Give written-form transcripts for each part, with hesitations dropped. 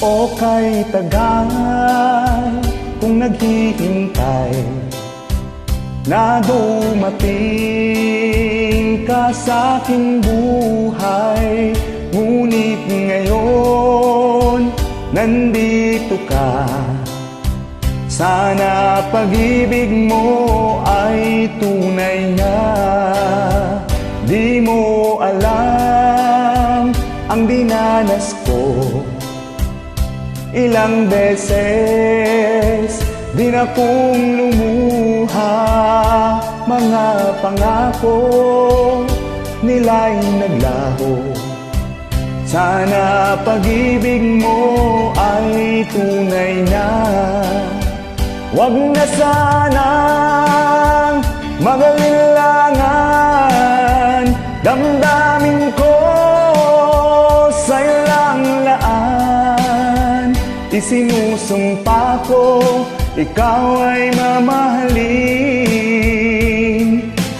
O kay tagal kung naghihintay na dumating ka sa aking buhay, ngunit ngayon nandito ka. Sana pag-ibig mo ay tunay na. Di mo alam ang dinanas ko. Ilang beses din akong lumuha, mga pangako nila'y naglaho. Sana pag-ibig mo ay tunay na. Wag na sanang mag-alilangan, damdamin ko sa'yo lang laan. Isinusumpa ko, ikaw ay mamahalin.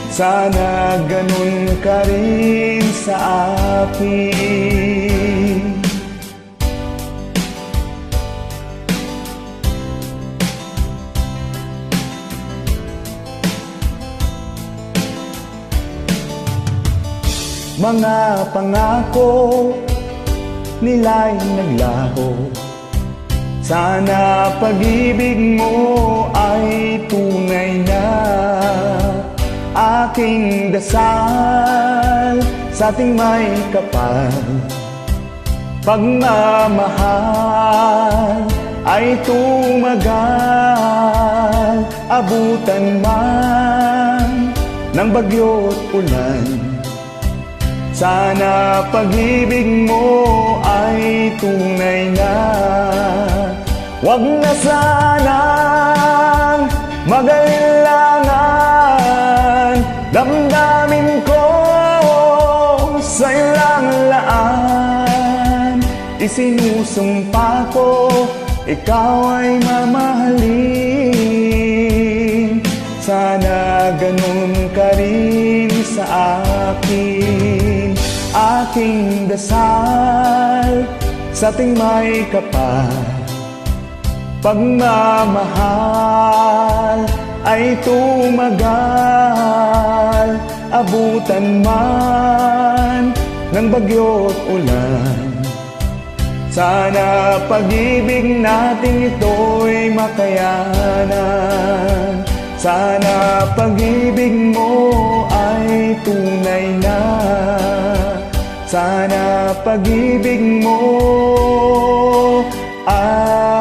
Sana ganun ka rin sa akin. Mga pangako nila'y naglaho. Sana pag-ibig mo ay tunay na. Aking dasal sa ating may kapal, pagmamahal ay tumagal. Abutan man ng bagyo't ulan, sana pag-ibig mo ay tunay na. Wag na sanang mag-alilangan, damdamin ko sa'yo lang laan. Isinusumpa ko, ikaw ay mamahalin. Sana ganun ka rin sa akin. Aking dasal sa ating may kapal, pagmamahal ay tumagal. Abutan man ng bagyo't ulan, sana pag-ibig natin ito'y makayanan. Sana pag-ibig mo ay tunay na. Sana pag-ibig mo ay